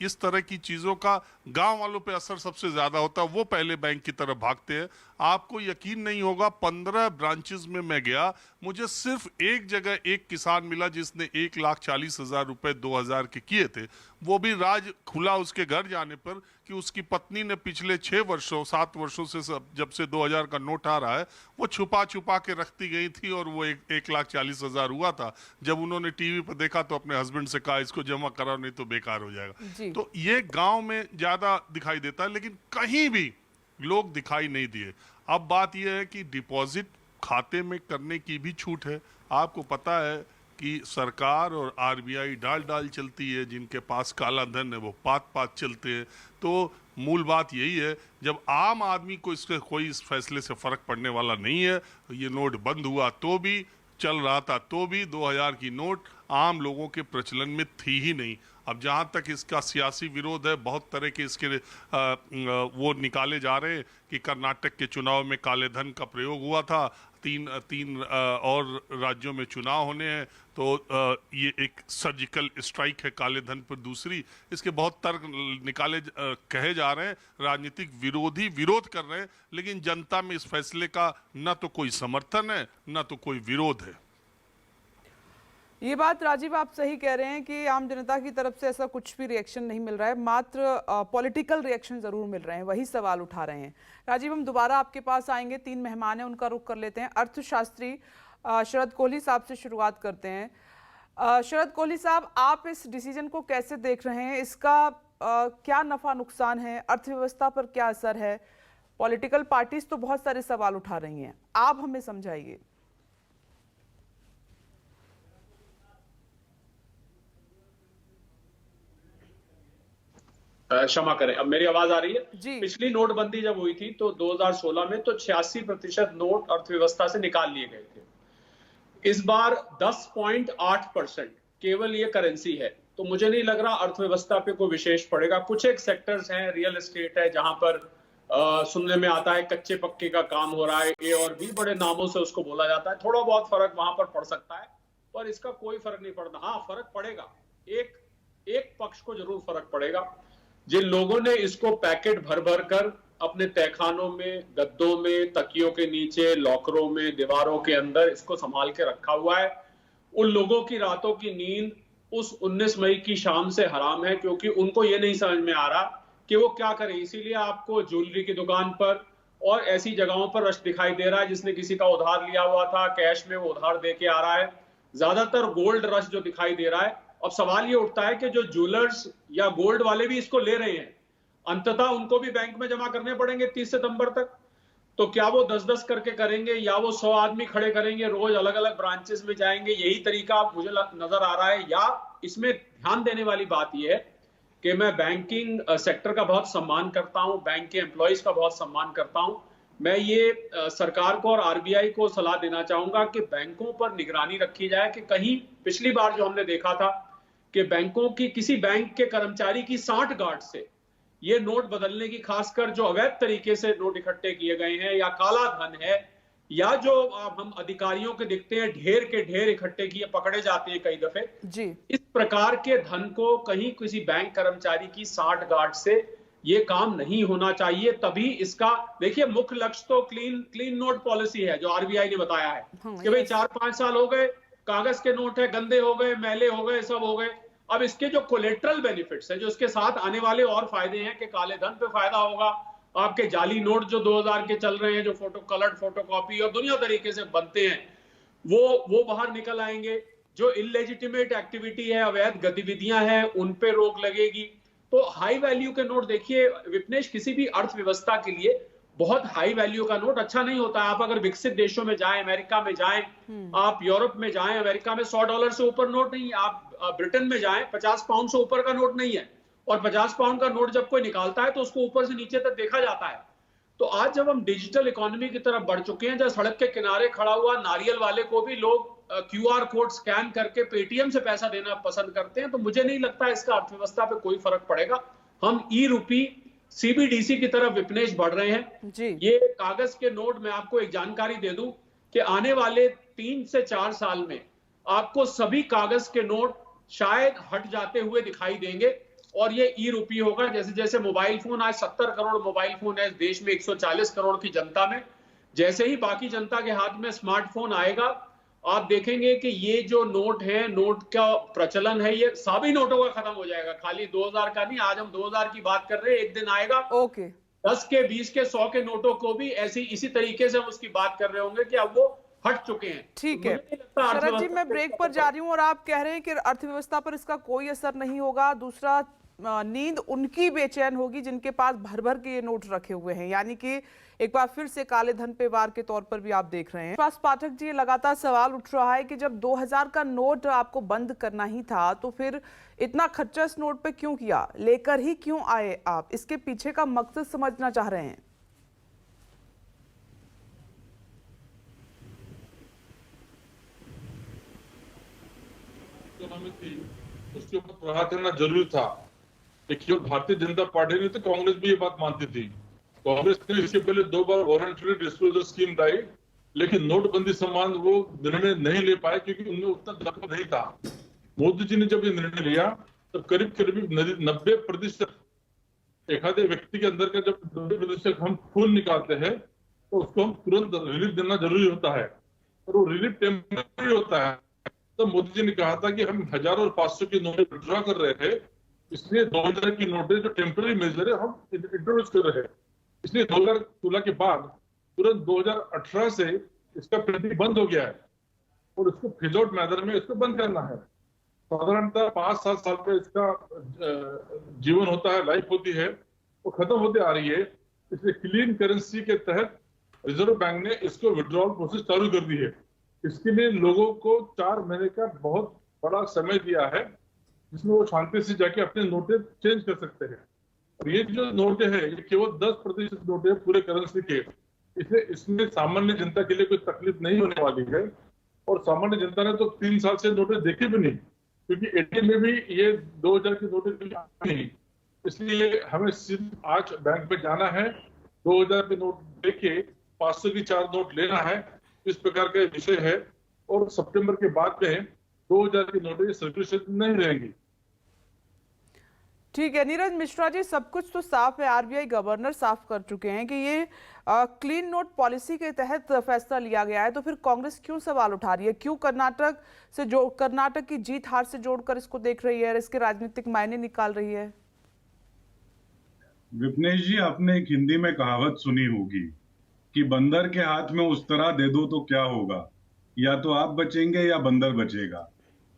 इस तरह की चीज़ों का गांव वालों पे असर सबसे ज़्यादा होता है, वो पहले बैंक की तरफ भागते हैं। आपको यकीन नहीं होगा, 15 ब्रांचेस में मैं गया, मुझे सिर्फ एक जगह एक किसान मिला जिसने 1,40,000 रुपये 2000 के किए थे। वो भी राज खुला उसके घर जाने पर कि उसकी पत्नी ने पिछले 7 वर्षों से जब से 2000 का नोट आ रहा है, वो छुपा छुपा के रखती गई थी, और वो 1,40,000 हुआ था। जब उन्होंने टीवी पर देखा तो अपने हस्बैंड से कहा इसको जमा कराओ, नहीं तो बेकार हो जाएगा। तो ये गांव में ज्यादा दिखाई देता है, लेकिन कहीं भी लोग दिखाई नहीं दिए। अब बात यह है कि डिपॉजिट खाते में करने की भी छूट है। आपको पता है कि सरकार और आरबीआई डाल चलती है, जिनके पास काला धन है वो पात चलते हैं। तो मूल बात यही है, जब आम आदमी को इसके कोई इस फैसले से फर्क पड़ने वाला नहीं है, ये नोट बंद हुआ तो भी, चल रहा था तो भी 2000 की नोट आम लोगों के प्रचलन में थी ही नहीं। अब जहाँ तक इसका सियासी विरोध है, बहुत तरह के इसके वो निकाले जा रहे हैं कि कर्नाटक के चुनाव में काले धन का प्रयोग हुआ था, तीन और राज्यों में चुनाव होने हैं, तो ये एक सर्जिकल स्ट्राइक है काले धन पर दूसरी। इसके बहुत तर्क निकाले कहे जा रहे हैं, राजनीतिक विरोधी विरोध कर रहे हैं, लेकिन जनता में इस फैसले का न तो कोई समर्थन है न तो कोई विरोध है। ये बात राजीव आप सही कह रहे हैं कि आम जनता की तरफ से ऐसा कुछ भी रिएक्शन नहीं मिल रहा है, मात्र पॉलिटिकल रिएक्शन जरूर मिल रहे हैं, वही सवाल उठा रहे हैं। राजीव, हम दोबारा आपके पास आएंगे, 3 मेहमान हैं, उनका रुख कर लेते हैं। अर्थशास्त्री शरद कोहली साहब से शुरुआत करते हैं। शरद कोहली साहब, आप इस डिसीजन को कैसे देख रहे हैं? इसका क्या नफा नुकसान है, अर्थव्यवस्था पर क्या असर है? पॉलिटिकल पार्टीज तो बहुत सारे सवाल उठा रही हैं, आप हमें समझाइए। क्षमा करें, अब मेरी आवाज आ रही है जी। पिछली नोटबंदी जब हुई थी तो 2016 में तो 86% नोट अर्थव्यवस्था से निकाल लिए गए थे। इस बार 10.8% केवल ये करेंसी है, तो मुझे नहीं लग रहा अर्थव्यवस्था पे कोई विशेष पड़ेगा। कुछ एक सेक्टर्स हैं, रियल एस्टेट है, जहां पर सुनने में आता है कच्चे पक्के का काम हो रहा है, ये और भी बड़े नामों से उसको बोला जाता है। थोड़ा बहुत फर्क वहां पर पड़ सकता है, पर इसका कोई फर्क नहीं पड़ता। हाँ, फर्क पड़ेगा, एक पक्ष को जरूर फर्क पड़ेगा। जिन लोगों ने इसको पैकेट भर भर कर अपने तहखानों में, गद्दों में, तकियों के नीचे, लॉकरों में, दीवारों के अंदर इसको संभाल के रखा हुआ है, उन लोगों की रातों की नींद उस 19 मई की शाम से हराम है, क्योंकि उनको ये नहीं समझ में आ रहा कि वो क्या करें। इसीलिए आपको ज्वेलरी की दुकान पर और ऐसी जगहों पर रश दिखाई दे रहा है जिसने किसी का उधार लिया हुआ था, कैश में वो उधार दे के आ रहा है। ज्यादातर गोल्ड रश जो दिखाई दे रहा है। अब सवाल ये उठता है कि जो ज्वेलर्स या गोल्ड वाले भी इसको ले रहे हैं, अंततः उनको भी बैंक में जमा करने पड़ेंगे 30 सितंबर तक। तो क्या वो 10-10 करके करेंगे, या वो 100 आदमी खड़े करेंगे, रोज अलग अलग ब्रांचेस में जाएंगे? यही तरीका मुझे नजर आ रहा है। या इसमें ध्यान देने वाली बात यह है कि मैं बैंकिंग सेक्टर का बहुत सम्मान करता हूं, बैंक के एम्प्लॉयज का बहुत सम्मान करता हूं। मैं ये सरकार को और आरबीआई को सलाह देना चाहूंगा कि बैंकों पर निगरानी रखी जाए कि कहीं पिछली बार जो हमने देखा था कि बैंकों की, किसी बैंक के कर्मचारी की 60 गार्ड से ये नोट बदलने की, खासकर जो अवैध तरीके से नोट इकट्ठे किए गए हैं या काला धन है, या जो हम अधिकारियों के दिखते हैं ढेर के ढेर इकट्ठे किए पकड़े जाते हैं कई दफे जी। इस प्रकार के धन को कहीं किसी बैंक कर्मचारी की 60 गार्ड से ये काम नहीं होना चाहिए। तभी इसका, देखिए, मुख्य लक्ष्य तो क्लीन नोट पॉलिसी है जो आरबीआई ने बताया है कि भाई 4-5 साल हो गए, कागज के नोट है, गंदे हो गए, मैले हो गए, सब हो गए। अब इसके जो कोलेट्रल बेनिफिट्स है, जो इसके साथ आने वाले और फायदे हैं कि काले धन पे फायदा होगा, आपके जाली नोट जो 2000 के चल रहे हैं, जो कलर्ड फोटोकॉपी और दुनिया तरीके से बनते हैं, वो बाहर निकल आएंगे। जो इलेजिटिमेट एक्टिविटी है, अवैध गतिविधियां हैं, उन पे रोक लगेगी। तो हाई वैल्यू के नोट, देखिए विपनेश, किसी भी अर्थव्यवस्था के लिए बहुत हाई वैल्यू का नोट अच्छा नहीं होता है। आप अगर विकसित देशों में जाएं, अमेरिका में जाएं, आप यूरोप में जाएं, अमेरिका में $100 से ऊपर नोट नहीं। आप ब्रिटेन में जाएं, 50 पाउंड से ऊपर का नोट नहीं है। और 50 पाउंड का नोट जब कोई निकालता है तो उसको ऊपर से नीचे तक देखा जाता है। तो आज जब हम डिजिटल इकोनॉमी की तरफ बढ़ चुके हैं, जब सड़क के किनारे खड़ा हुआ नारियल वाले को भी लोग QR कोड स्कैन करके पेटीएम से पैसा देना पसंद करते हैं, तो मुझे नहीं लगता इसका अर्थव्यवस्था पे कोई फर्क पड़ेगा। हम ई-रूपी CBDC की तरफ विपनेश बढ़ रहे हैं जी। ये कागज के नोट, मैं आपको एक जानकारी दे दूं कि आने वाले 3 से 4 साल में आपको सभी कागज के नोट शायद हट जाते हुए दिखाई देंगे और ये ई-रूपी होगा। जैसे जैसे मोबाइल फोन, आज 70 करोड़ मोबाइल फोन है देश में 140 करोड़ की जनता में, जैसे ही बाकी जनता के हाथ में स्मार्टफोन आएगा, आप देखेंगे कि ये जो नोट है, नोट का प्रचलन है, ये सभी नोटों का खत्म हो जाएगा। खाली 2000 का नहीं, आज हम 2000 की बात कर रहे हैं, एक दिन आएगा 10 के, 20 के, 100 के नोटों को भी इसी तरीके से हम उसकी बात कर रहे होंगे कि अब वो हट चुके हैं। ठीक है शरद जी, मैं ब्रेक पर जा रही हूँ और आप कह रहे हैं कि अर्थव्यवस्था पर इसका कोई असर नहीं होगा। दूसरा, नींद उनकी बेचैन होगी जिनके पास भर भर के ये नोट रखे हुए हैं, यानी कि एक बार फिर से काले धन पे वार के तौर पर भी आप देख रहे हैं। पास पाठक जी, लगातार सवाल उठ रहा है कि जब 2000 का नोट आपको बंद करना ही था तो फिर इतना खर्चा इस नोट पे क्यों किया, लेकर ही क्यों आए आप, इसके पीछे का मकसद समझना चाह रहे हैं। उसके ऊपर प्रहार करना जरूरी था। केवल भारतीय जनता पार्टी नहीं तो कांग्रेस भी ये बात मानती थी। कांग्रेस ने इसके पहले 2 बार वॉलंटरी डिस्क्लोजर स्कीम लाई, लेकिन नोटबंदी संबंध वो निर्णय नहीं ले पाए क्योंकि उनमें उतना दखल नहीं था। मोदी जी ने जब ये निर्णय लिया तो करीब 90% एक आधे व्यक्ति के अंदर का जब 90% हम खून निकालते हैं तो उसको हम तुरंत रिलीफ देना जरूरी होता है, और वो रिलीफ टेम्पररी होता है। तो मोदी जी ने कहा था कि हम 1000 और 500 की नोटें विड्रॉ कर रहे थे, इसलिए 2000 की नोटें जो टेम्पररी मेजर है हम इंट्रोड्यूस कर रहे हैं। इसलिए 2016 के बाद तुरंत 2018 से इसका प्रिंटिंग बंद हो गया है और इसको फिज आउट मैनर में इसको बंद करना है। साधारणतः 5-7 साल का इसका जीवन होता है, लाइफ होती है, वो खत्म होते आ रही है। इसलिए क्लीन करेंसी के तहत रिजर्व बैंक ने इसको विड्रॉल प्रोसेस चालू कर दी है। इसके लिए लोगों को 4 महीने का बहुत बड़ा समय दिया है जिसमें वो शांति से जाके अपने नोटें चेंज कर सकते हैं। और ये जो नोटें हैं ये केवल 10% नोटें हैं पूरे करेंसी के, इसलिए इसमें सामान्य जनता के लिए कोई तकलीफ नहीं होने वाली है। और सामान्य जनता ने तो 3 साल से नोटें देखे भी नहीं, क्योंकि एटीएम में भी ये 2000 की नोटें नहीं। इसलिए हमें सिर्फ आज बैंक में जाना है, 2000 के नोट देके 500 की 4 नोट लेना है, इस प्रकार का विषय है। और सितंबर के बाद में 2000 की नोटें सर्कुलेशन नहीं रहेंगी। ठीक है नीरज मिश्रा जी, सब कुछ तो साफ है, आरबीआई गवर्नर साफ कर चुके हैं कि ये क्लीन नोट पॉलिसी के तहत फैसला लिया गया है, तो फिर कांग्रेस क्यों सवाल उठा रही है, क्यों कर्नाटक की जीत हार से जोड़कर इसको देख रही है और इसके राजनीतिक मायने निकाल रही है। विपनेश जी, आपने एक हिंदी में कहावत सुनी होगी कि बंदर के हाथ में उस तरह दे दो तो क्या होगा, या तो आप बचेंगे या बंदर बचेगा।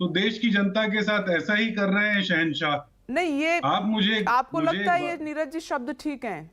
तो देश की जनता के साथ ऐसा ही कर रहे हैं शहंशाह। नहीं, ये आपको लगता है ये नीरज जी शब्द ठीक हैं?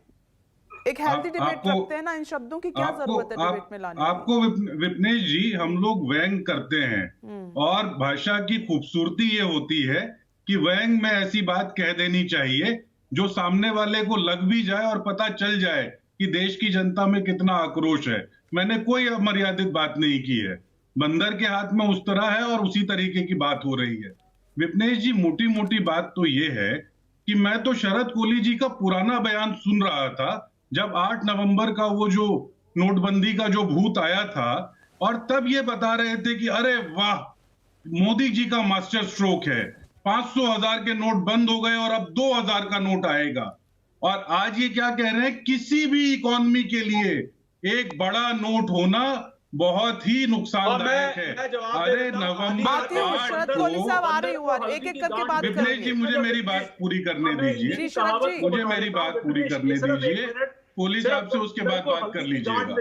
एक हेल्दी डिबेट रखते हैं ना, इन शब्दों की क्या जरूरत है डिबेट में लाने? आपको विपनेश जी, हम लोग व्यंग करते हैं और भाषा की खूबसूरती ये होती है कि व्यंग में ऐसी बात कह देनी चाहिए जो सामने वाले को लग भी जाए और पता चल जाए कि देश की जनता में कितना आक्रोश है। मैंने कोई अमर्यादित बात नहीं की है। बंदर के हाथ में उस तरह है और उसी तरीके की बात हो रही है। विपनेश जी, मोटी मोटी बात तो ये है कि मैं तो शरद कोहली जी का पुराना बयान सुन रहा था जब 8 नवंबर का वो जो नोटबंदी का जो भूत आया था, और तब ये बता रहे थे कि अरे वाह, मोदी जी का मास्टर स्ट्रोक है, 500,000 के नोट बंद हो गए और अब 2000 का नोट आएगा। और आज ये क्या कह रहे हैं, किसी भी इकोनॉमी के लिए एक बड़ा नोट होना बहुत ही नुकसानदायक है। अरे नवंबर 8 को एक-एक करके बात विपनेश जी, मुझे मेरी बात पूरी करने दीजिए, मुझे मेरी बात पूरी करने दीजिए। कोहली साहब से उसके बाद बात कर लीजिएगा।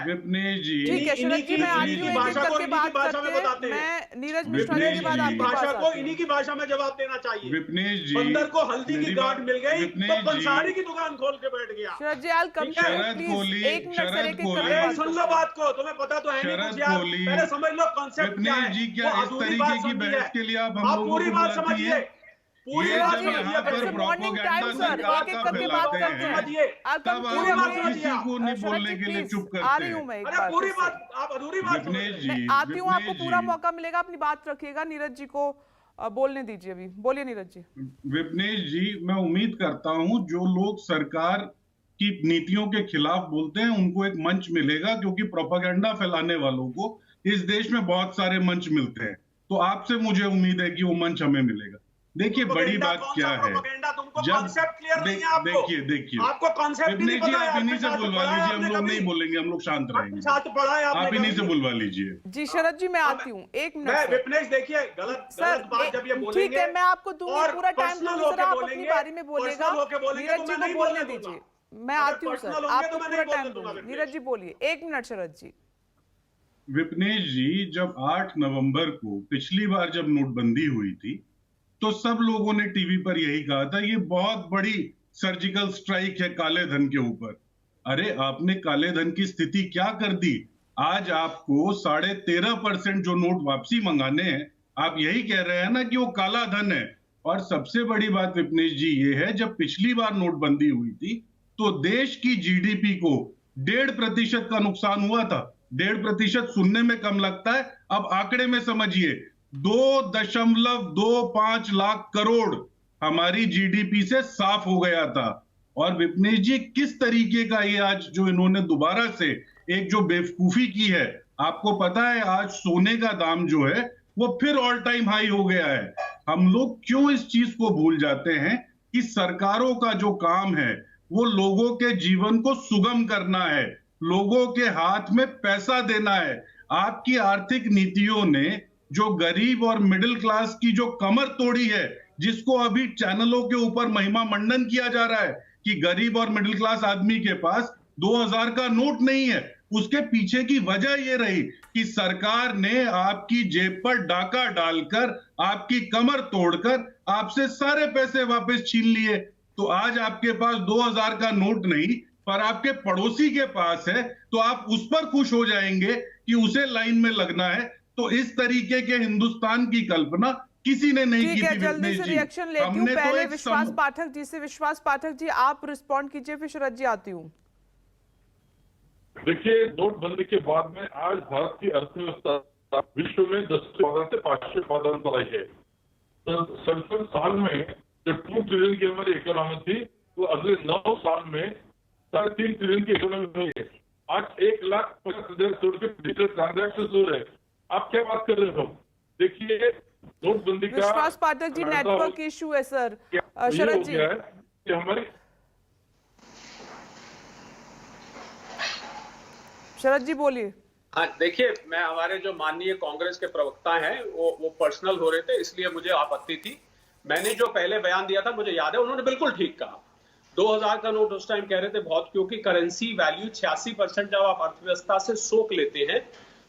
विपनेश जी, ठीक है शरद जी, मैं आती हूं एक करके बात करते हैं। मैं नीरज मिश्रा जी के बाद आपकी भाषा को इन्हीं की भाषा में जवाब देना चाहिए। विपनेश जी, बंदर को हल्दी की गांठ मिल गई तो पंसारी की दुकान खोल के बैठ गया। शरद जी, आई कम शरद कोहली, सुन लो बात को, तुम्हें पता तो है नहीं, पहले समझ लो कॉन्सेप्ट क्या है। विपनेश जी, क्या इस तरीके की बहस के लिए आप हम लोगों को बुलाती है? पूरी बात यहाँ पर मॉर्निंग टाइम सर, एक-एक करके बात करते हैं। तब आप किसी को नहीं बोलने के लिए चुप करते हैं। आ रही हूँ मैं एक बार। पूरी बात आप अधूरी बात आती हूँ, आपको पूरा मौका मिलेगा, अपनी बात रखिएगा। नीरज जी को बोलने दीजिए, अभी बोलिए नीरज जी। विपनेश जी, मैं उम्मीद करता हूँ जो लोग सरकार की नीतियों के खिलाफ बोलते हैं उनको एक मंच मिलेगा, क्योंकि प्रोपेगेंडा फैलाने वालों को इस देश में बहुत सारे मंच मिलते हैं। तो आपसे मुझे उम्मीद है कि वो मंच हमें मिलेगा। देखिए बड़ी बात क्या है, जब देखिए आपको कॉन्सेप्ट नहीं पता है, आप इन्हीं से बुलवा लीजिए, हम लोग नहीं बोलेंगे, हम लोग शांत रहेंगे। आप इन्हीं से बुलवा लीजिए। जी शरद जी, मैं आती हूँ, एक मिनट। विपनेश देखिए, गलत बात जब ये बोलेंगे, ठीक है, मैं आपको दूंगी पूरा टाइम, दूसरा आप अपनी बारी में बोलिएगा। नीरज जी को बोलने दीजिए, मैं आती हूँ सर, आपको पूरा टाइम दूंगी। नीरज जी बोलिए, 1 मिनट शरद जी। विपनेश जी, जब 8 नवंबर को पिछली बार जब नोटबंदी हुई थी तो सब लोगों ने टीवी पर यही कहा था ये बहुत बड़ी सर्जिकल स्ट्राइक है काले धन के ऊपर। अरे आपने काले धन की स्थिति क्या कर दी? आज आपको 13.5% जो नोट वापसी मंगाने हैं, आप यही कह रहे हैं ना कि वो काला धन है। और सबसे बड़ी बात विपनेश जी ये है, जब पिछली बार नोटबंदी हुई थी तो देश की जीडीपी को 1.5% का नुकसान हुआ था। 1.5% सुनने में कम लगता है, अब आंकड़े में समझिए 2.25 लाख करोड़ हमारी जीडीपी से साफ हो गया था। और विपनेश जी किस तरीके का ये आज जो इन्होंने दोबारा से एक जो बेवकूफी की है, आपको पता है आज सोने का दाम जो है वो फिर ऑल टाइम हाई हो गया है। हम लोग क्यों इस चीज को भूल जाते हैं कि सरकारों का जो काम है वो लोगों के जीवन को सुगम करना है, लोगों के हाथ में पैसा देना है। आपकी आर्थिक नीतियों ने जो गरीब और मिडिल क्लास की जो कमर तोड़ी है, जिसको अभी चैनलों के ऊपर महिमा मंडन किया जा रहा है कि गरीब और मिडिल क्लास आदमी के पास 2000 का नोट नहीं है, उसके पीछे की वजह ये रही कि सरकार ने आपकी जेब पर डाका डालकर आपकी कमर तोड़कर आपसे सारे पैसे वापस छीन लिए। तो आज आपके पास 2000 का नोट नहीं पर आपके पड़ोसी के पास है, तो आप उस पर खुश हो जाएंगे कि उसे लाइन में लगना है। तो इस तरीके के हिंदुस्तान की कल्पना किसी ने नहीं की थी। जल्दी से रिएक्शन लेती हूँ, पहले विश्वास पाठक जी से। विश्वास पाठक जी आप रिस्पॉन्ड कीजिए, फिर शरद जी आती हूँ। देखिए, नोटबंदी के बाद में आज भारत की अर्थव्यवस्था विश्व में 10वें पायदान से 5वें पायदान पर आई है। तो 67 साल में जो 2 ट्रिलियन की हमारी इकोनॉमी थी, वो अगले 9 साल में 3.5 ट्रिलियन की इकोनॉमी हुई है। आज 1,50,000 करोड़ के डिजिटल ट्रांजैक्शन हो रहे हैं। आप क्या बात कर रहे हो? देखिए, नोटबंदी का विश्वास पाठक जी नेटवर्क इशू है सर। शरद जी कि हमारी शरद जी बोलिए। हाँ, देखिए, मैं हमारे जो माननीय कांग्रेस के प्रवक्ता हैं वो पर्सनल हो रहे थे, इसलिए मुझे आपत्ति थी। मैंने जो पहले बयान दिया था, मुझे याद है, उन्होंने बिल्कुल ठीक कहा। 2000 का नोट उस टाइम कह रहे थे बहुत, क्योंकि करेंसी वैल्यू 86% जब आप अर्थव्यवस्था से सोख लेते हैं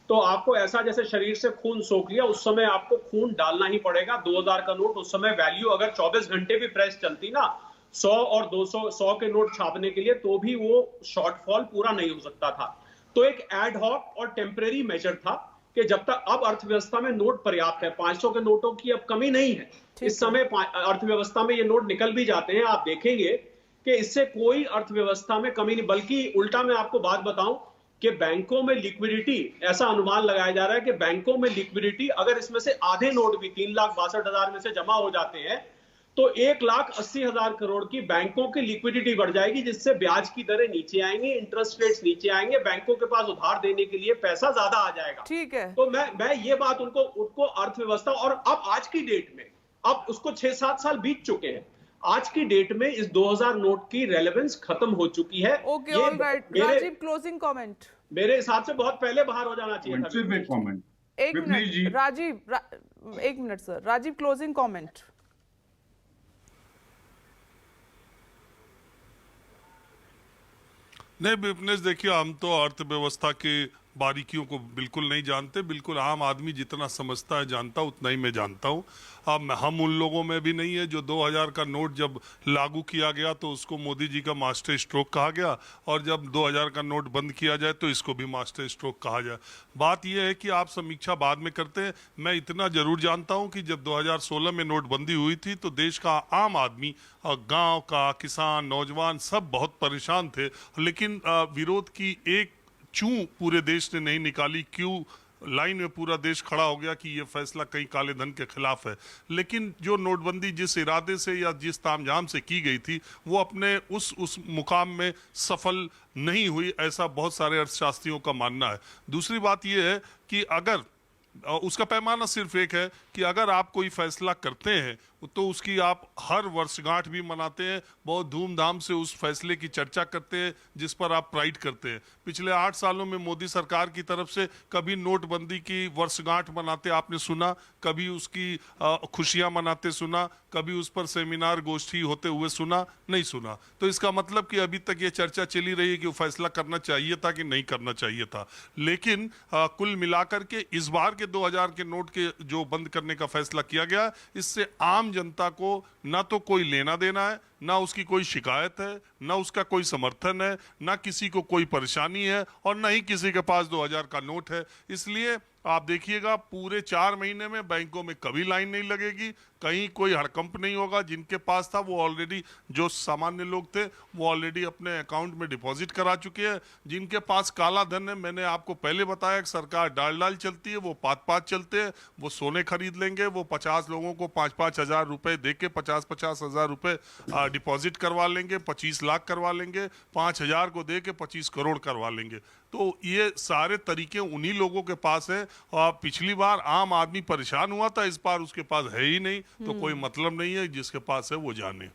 तो आपको ऐसा जैसे शरीर से खून सोख लिया, उस समय आपको खून डालना ही पड़ेगा। 2000 का नोट उस समय वैल्यू अगर 24 घंटे भी प्रेस चलती ना 100 और 200 100 के नोट छापने के लिए, तो भी वो शॉर्टफॉल पूरा नहीं हो सकता था। तो एक एड हॉक और टेम्परेरी मेजर था कि जब तक अब अर्थव्यवस्था में नोट पर्याप्त है, 500 के नोटों की अब कमी नहीं है। इस समय अर्थव्यवस्था में ये नोट निकल भी जाते हैं, आप देखेंगे कि इससे कोई अर्थव्यवस्था में कमी नहीं, बल्कि उल्टा मैं आपको बात बताऊं कि बैंकों में लिक्विडिटी, ऐसा अनुमान लगाया जा रहा है कि बैंकों में लिक्विडिटी अगर इसमें से आधे नोट भी 3,62,000 में से जमा हो जाते हैं तो 1,80,000 करोड़ की बैंकों की लिक्विडिटी बढ़ जाएगी, जिससे ब्याज की दरें नीचे आएंगी, इंटरेस्ट रेट्स नीचे आएंगे, बैंकों के पास उधार देने के लिए पैसा ज्यादा आ जाएगा। ठीक है, तो मैं ये बात उनको अर्थव्यवस्था, और अब आज की डेट में, अब उसको 6-7 साल बीत चुके हैं, आज की डेट में इस 2000 नोट की रेलेवेंस खत्म हो चुकी है। Okay, all right. Rajiv, closing comment. मेरे हिसाब से बहुत पहले बाहर हो जाना चाहिए था। सिर्फ एक कमेंट, एक मिनट राजीव, एक minute sir. Rajiv, closing comment. नहीं विपनेश, देखिए, हम तो अर्थव्यवस्था की बारीकियों को बिल्कुल नहीं जानते। बिल्कुल आम आदमी जितना समझता है, जानता, उतना ही मैं जानता हूँ। अब हम उन लोगों में भी नहीं है जो 2000 का नोट जब लागू किया गया तो उसको मोदी जी का मास्टर स्ट्रोक कहा गया, और जब 2000 का नोट बंद किया जाए तो इसको भी मास्टर स्ट्रोक कहा जाए। बात यह है कि आप समीक्षा बाद में करते हैं। मैं इतना जरूर जानता हूँ कि जब 2016 में नोटबंदी हुई थी तो देश का आम आदमी, गाँव का किसान, नौजवान सब बहुत परेशान थे, लेकिन विरोध की एक चूं पूरे देश ने नहीं निकाली। क्यों लाइन में पूरा देश खड़ा हो गया कि ये फैसला कहीं काले धन के खिलाफ है। लेकिन जो नोटबंदी जिस इरादे से या जिस तामझाम से की गई थी, वो अपने उस मुकाम में सफल नहीं हुई, ऐसा बहुत सारे अर्थशास्त्रियों का मानना है। दूसरी बात ये है कि अगर उसका पैमाना सिर्फ एक है कि अगर आप कोई फैसला करते हैं तो उसकी आप हर वर्षगांठ भी मनाते हैं, बहुत धूमधाम से उस फैसले की चर्चा करते हैं जिस पर आप प्राइड करते हैं। पिछले 8 सालों में मोदी सरकार की तरफ से कभी नोटबंदी की वर्षगांठ मनाते आपने सुना? कभी उसकी खुशियां मनाते सुना? कभी उस पर सेमिनार गोष्ठी होते हुए सुना? नहीं सुना। तो इसका मतलब कि अभी तक ये चर्चा चली रही है कि वो फैसला करना चाहिए था कि नहीं करना चाहिए था। लेकिन कुल मिलाकर के इस बार के 2000 के नोट के जो बंद करने का फैसला किया गया, इससे आम आम जनता को ना तो कोई लेना देना है, ना उसकी कोई शिकायत है, ना उसका कोई समर्थन है, ना किसी को कोई परेशानी है और ना ही किसी के पास 2000 का नोट है। इसलिए आप देखिएगा पूरे 4 महीने में बैंकों में कभी लाइन नहीं लगेगी, कहीं कोई हड़कंप नहीं होगा। जिनके पास था वो ऑलरेडी, जो सामान्य लोग थे वो ऑलरेडी अपने अकाउंट में डिपॉजिट करा चुके हैं। जिनके पास काला धन है, मैंने आपको पहले बताया कि सरकार डाल चलती है, वो 5-5 चलते हैं, वो सोने खरीद लेंगे, वो 50 लोगों को 5-5 हजार रुपए दे के 50-50 हजार रुपए डिपॉजिट करवा लेंगे, 25 लाख करवा लेंगे, 5,000 को दे के 25 करोड़ करवा लेंगे। तो ये सारे तरीके उन्हीं लोगों के पास है। और पिछली बार आम आदमी परेशान हुआ था, इस बार उसके पास है ही नहीं, तो कोई मतलब नहीं है। जिसके पास है वो जाने।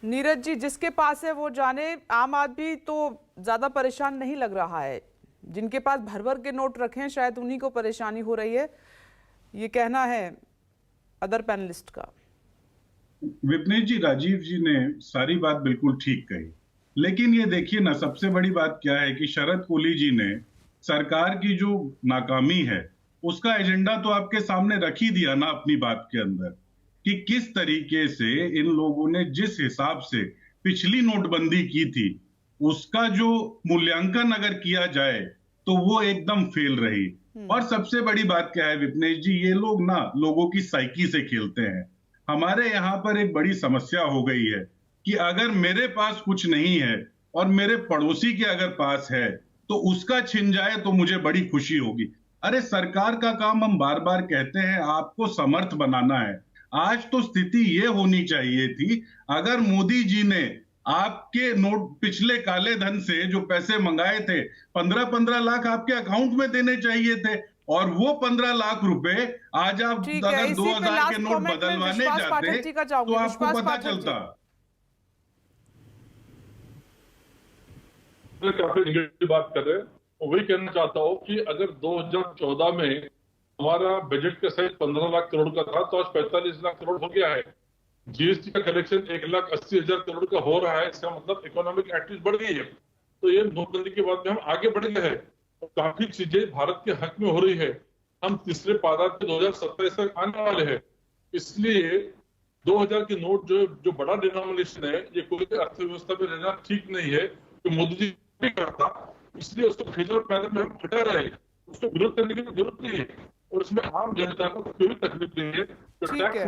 नीरज जी, जिसके पास है वो जाने। आम आदमी तो ज्यादा परेशान नहीं लग रहा है, जिनके पास भर भर के नोट रखे हैं शायद उन्हीं को परेशानी हो रही है, ये कहना है अदर पैनलिस्ट का। विपनेश जी, राजीव जी ने सारी बात बिल्कुल ठीक कही, लेकिन ये देखिए ना, सबसे बड़ी बात क्या है कि शरद कोली जी ने सरकार की जो नाकामी है उसका एजेंडा तो आपके सामने रख ही दिया ना अपनी बात के अंदर, कि किस तरीके से इन लोगों ने जिस हिसाब से पिछली नोटबंदी की थी उसका जो मूल्यांकन अगर किया जाए तो वो एकदम फेल रही। और सबसे बड़ी बात क्या है विपनेश जी, ये लोग ना लोगों की साइकी से खेलते हैं। हमारे यहाँ पर एक बड़ी समस्या हो गई है कि अगर मेरे पास कुछ नहीं है और मेरे पड़ोसी के अगर पास है तो उसका छिन जाए तो मुझे बड़ी खुशी होगी। अरे सरकार का काम, हम बार बार कहते हैं, आपको समर्थ बनाना है। आज तो स्थिति ये होनी चाहिए थी, अगर मोदी जी ने आपके नोट पिछले काले धन से जो पैसे मंगाए थे 15-15 लाख आपके अकाउंट में देने चाहिए थे, और वो 15 लाख रुपए आज आप अगर 2000 के नोट बदलवाने जाते तो आपको पता चलता। काफी निगेटिव बात कर रहे हैं, वही कहना चाहता हूँ कि अगर 2014 में हमारा बजट का साइज 15 लाख करोड़ का था तो आज 45 लाख करोड़ हो गया है। जीएसटी का कलेक्शन 1,80,000 करोड़ का हो रहा है, इसका मतलब इकोनॉमिक एक्टिविटी बढ़ गई है। तो ये नोटबंदी के बाद में हम आगे बढ़ गए हैं और काफी चीजें भारत के हक में हो रही है। हम तीसरे पारा पे 2027 तक आने वाले हैं, इसलिए 2000 के नोट जो बड़ा डिनोमिनेशन है, ये कोई अर्थव्यवस्था में रहना ठीक नहीं है। तो मोदी जी नहीं करता, इसलिए उसको फेडरल पैनल में हम हटा रहे हैं, उसको विरोध करने की जरूरत नहीं है और इसमें आम जनता को कोई तकलीफ नहीं है। ठीक है,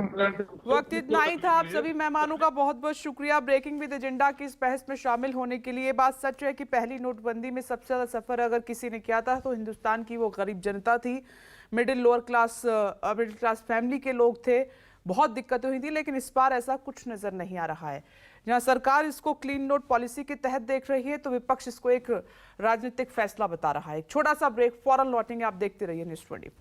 वक्त इतना ही था। आप सभी मेहमानों का बहुत बहुत शुक्रिया ब्रेकिंग विद एजेंडा की इस बहस में शामिल होने के लिए। बात सच है कि पहली नोटबंदी में सबसे ज्यादा सफर अगर किसी ने किया था तो हिंदुस्तान की वो गरीब जनता थी, मिडिल क्लास फैमिली के लोग थे। बहुत दिक्कतें हुई थी, लेकिन इस बार ऐसा कुछ नजर नहीं आ रहा है। जहां सरकार इसको क्लीन नोट पॉलिसी के तहत देख रही है तो विपक्ष इसको एक राजनीतिक फैसला बता रहा है। एक छोटा सा ब्रेक, फौरन लौटेंगे। आप देखते रहिए न्यूज़ 24।